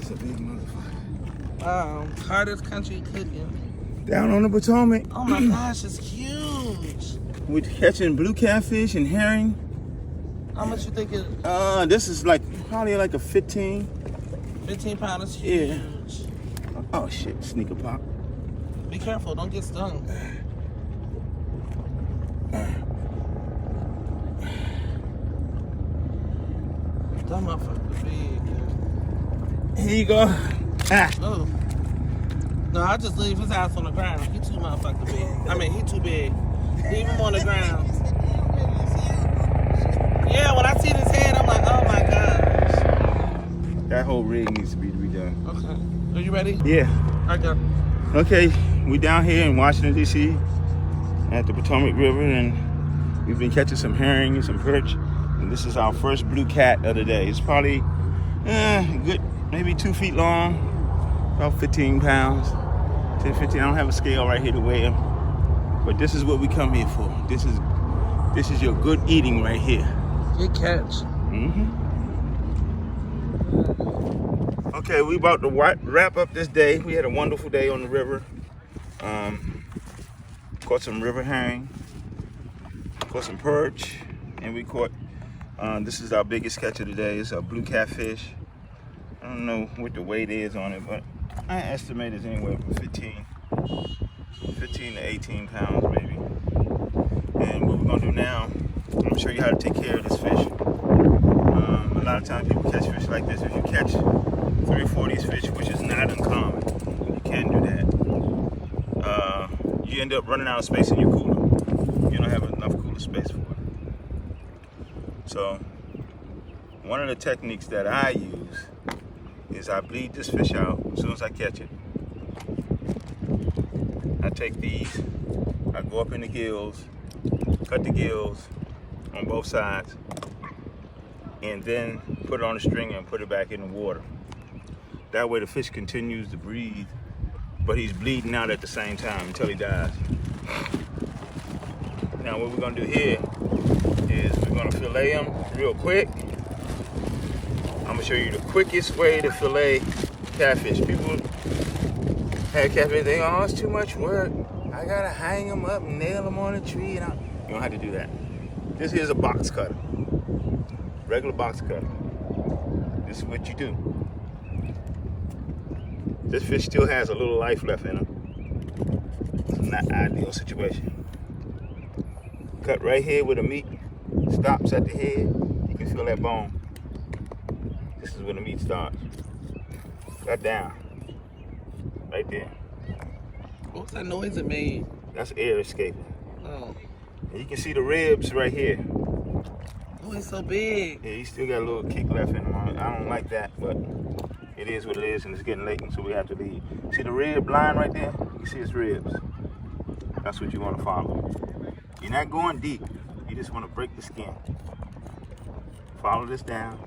It's a big motherfucker. Hardest country cooking. Down on the Potomac. Oh my gosh, it's huge. We're catching blue catfish and herring. How much you think it? This is like probably like a 15. 15 pounds. Huge. Yeah. Oh shit, sneaker pop. Be careful, don't get stung. That motherfucker big. Here you go. Ah. Oh. No, I just leave his ass on the ground. He too motherfucking big. I mean, he too big. Leave him on the ground. Yeah, when I see his head, I'm like, oh my gosh. That whole rig needs to be redone. Okay. Are you ready? Yeah. I go. Okay, we down here in Washington, D.C. at the Potomac River, and we've been catching some herring and some perch. And this is our first blue cat of the day. It's probably good, maybe 2 feet long, about 15 pounds, 10, 15. I don't have a scale right here to weigh them, but this is what we come here for. This is your good eating right here. Good catch. Okay, we about to wrap up this day. We had a wonderful day on the river. Caught some river herring, caught some perch, and we caught, this is our biggest catch of the day. It's a blue catfish. I don't know what the weight is on it, but I estimate it's anywhere from 15 to 18 pounds maybe. And what we're gonna do now, I'm gonna show you how to take care of this fish. A lot of times people catch fish like this. If you catch 3 or 4 of these fish, which is not uncommon, you can do that. You end up running out of space in your cooler. You don't have enough cooler space for it. So, one of the techniques that I use is I bleed this fish out as soon as I catch it. I take these, I go up in the gills, cut the gills on both sides, and then put it on a string and put it back in the water. That way the fish continues to breathe, but he's bleeding out at the same time until he dies. Now what we're gonna do here is we're gonna fillet him real quick. I'm gonna show you the quickest way to fillet catfish. People have catfish, they go, oh, it's too much work. I gotta hang them up and nail them on a tree. And you don't have to do that. This here's a box cutter. Regular box cutter. This is what you do. This fish still has a little life left in him. It's not an ideal situation. Cut right here where the meat stops at the head. You can feel that bone. This is where the meat starts. Cut down. Right there. What's that noise it made? That's air escaping. Oh. And you can see the ribs right here. Oh, it's so big. Yeah, he still got a little kick left in him. I don't like that, but it is what it is, and it's getting late, so we have to leave. See the rib line right there? You can see his ribs. That's what you want to follow. You're not going deep. You just want to break the skin. Follow this down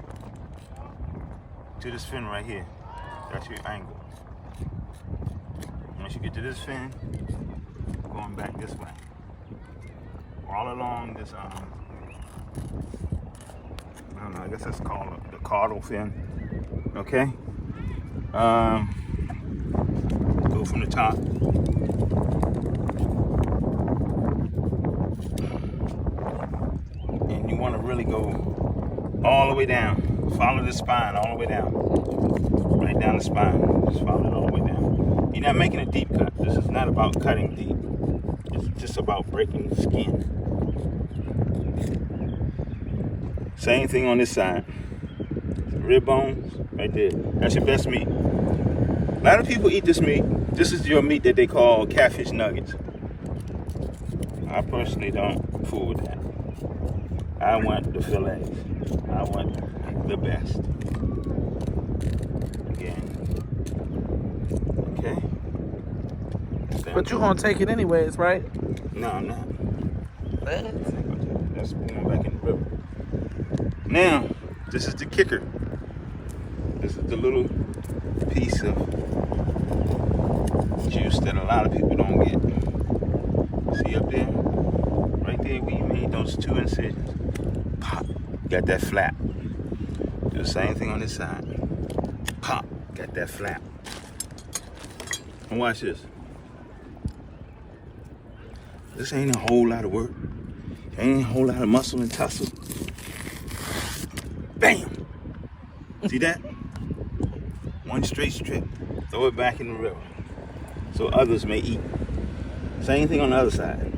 to this fin right here. That's your angle. Once you get to this fin, going back this way. All along this, I don't know, I guess that's called the caudal fin. Okay? Go from the top. And you want to really go all the way down. Follow the spine all the way down. Right down the spine. Just follow it all the way down. You're not making a deep cut. This is not about cutting deep. It's just about breaking the skin. Same thing on this side. Rib bones, right there. That's your best meat. A lot of people eat this meat. This is your meat that they call catfish nuggets. I personally don't fool with that. I want the fillets. I want the best. Again. Okay. But you're gonna take it anyways, right? No, I'm not. What? That's going back in the river. Now, this is the kicker. This is the little piece of juice that a lot of people don't get. See up there? Right there where you made those 2 incisions. Pop. Got that flap. Do the same thing on this side. Pop. Got that flap. And watch this. This ain't a whole lot of work. Ain't a whole lot of muscle and tussle. Bam! See that? One straight strip. Throw it back in the river so others may eat. Same thing on the other side.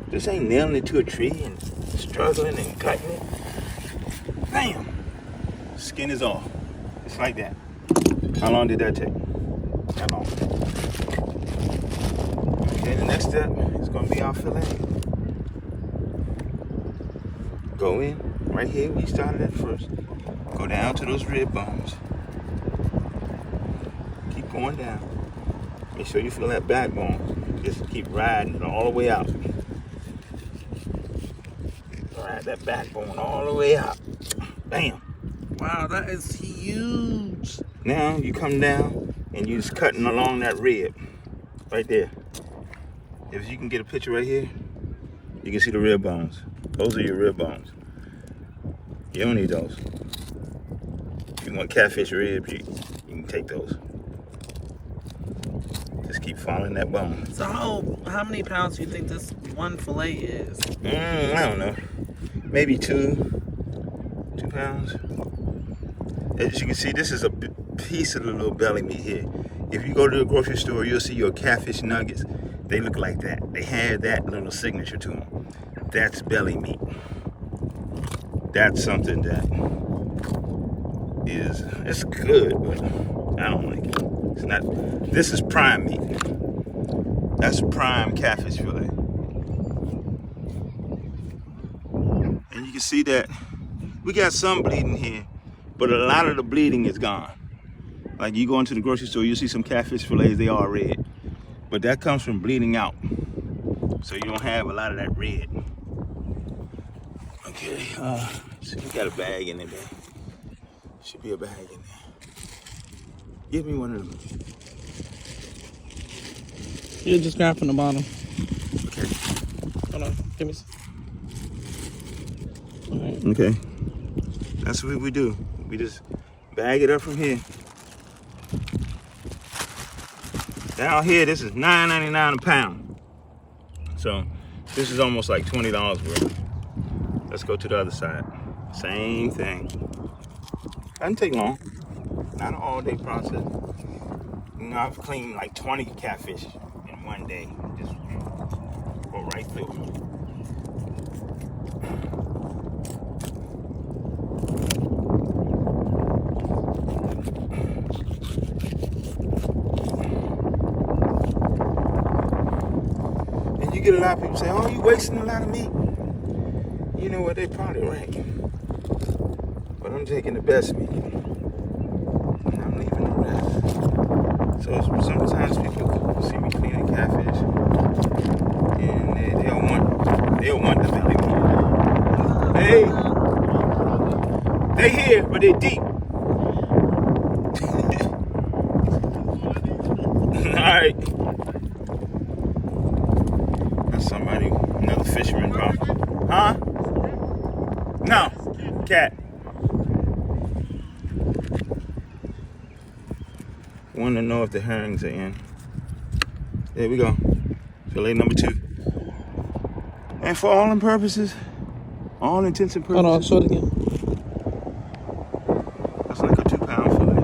This ain't nailing it to a tree and struggling and cutting it. Bam! Skin is off. It's like that. How long did that take? That long. Okay, the next step is going to be our fillet. Go in right here where you started at first. Go down to those rib bones. Keep going down. Make sure you feel that backbone. Just keep riding it all the way out. Ride that backbone all the way out. Bam. Wow, that is huge. Now you come down and you're just cutting along that rib. Right there. If you can get a picture right here, you can see the rib bones. Those are your rib bones. You don't need those. If you want catfish ribs, you can take those. Just keep following that bone. So how many pounds do you think this one fillet is? I don't know. Maybe 2 pounds. As you can see, this is a piece of the little belly meat here. If you go to the grocery store, you'll see your catfish nuggets. They look like that. They have that little signature to them. That's belly meat. That's something that it's good, but I don't like it. It's not. This is prime meat. That's prime catfish fillet. And you can see that we got some bleeding here, but a lot of the bleeding is gone. Like you go into the grocery store, you see some catfish fillets, they are red. But that comes from bleeding out. So you don't have a lot of that red. Okay, so you got a bag in there. Should be a bag in there. Give me one of them. You just grab from the bottom. Okay. Hold on, give me some. All right. Okay. That's what we do. We just bag it up from here. Down here, this is $9.99 a pound. So this is almost like $20 worth. Let's go to the other side. Same thing. Doesn't take long. Not an all-day process. You know, I've cleaned like 20 catfish in one day. Just go right through. And you get a lot of people say, "Oh, you wasting a lot of meat." You know what? They're probably right. But I'm taking the best meat. And I'm leaving the rest. So sometimes people see me cleaning catfish, and they'll want the belly meat. They here, but they deep. All right. That's somebody, another fisherman, probably. Huh? No, cat. Want to know if the herrings are in. There we go. Fillet number 2. And for all purposes, all intents and purposes. Hold on, show it again. That's like a 2-pound fillet.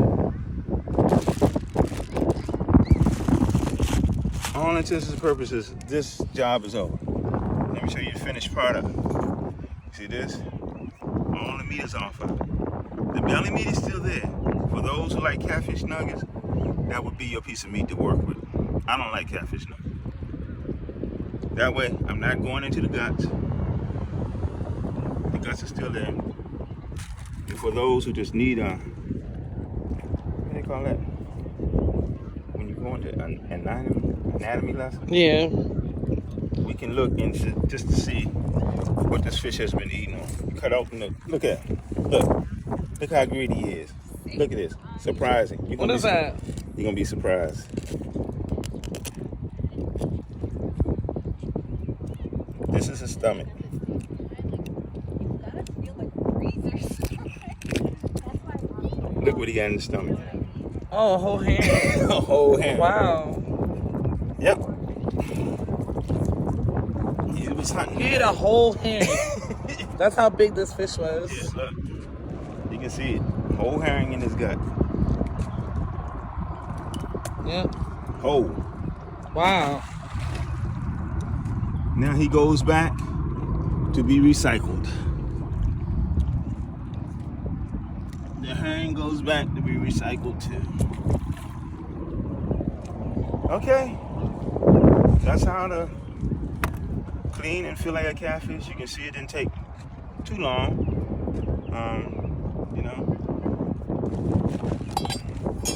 All intents and purposes, this job is over. Let me show you the finished product. See this? All the meat is off of it. The belly meat is still there. For those who like catfish nuggets, that would be your piece of meat to work with. I don't like catfish nuggets. That way, I'm not going into the guts. The guts are still there. And for those who just need what do they call that? When you go into an anatomy lesson? Yeah. We can look into just to see what this fish has been eating on. Cut open the, look at it. Look how greedy he is. Look at this. Surprising. What is that? You're gonna be surprised. This is his stomach. Look what he got in his stomach. Oh, a whole hand. A whole hand. Wow. Yep. He was hunting. He ate a whole hand. That's how big this fish was. Yeah, look. You can see it. Whole herring in his gut. Yep. Whole. Wow. Now he goes back to be recycled. The herring goes back to be recycled too. Okay. That's how to clean and fillet a catfish. You can see it didn't take too long. You know,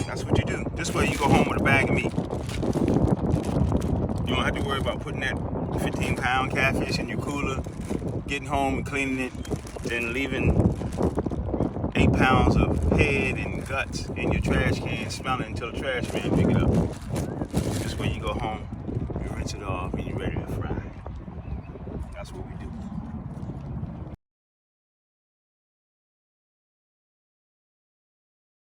that's what you do. This way you go home with a bag of meat. You don't have to worry about putting that 15-pound catfish in your cooler, getting home and cleaning it, then leaving 8 pounds of head and guts in your trash can, smelling until the trash man pick it up. This way you go home, you rinse it off, and you're ready to fry. That's what we do.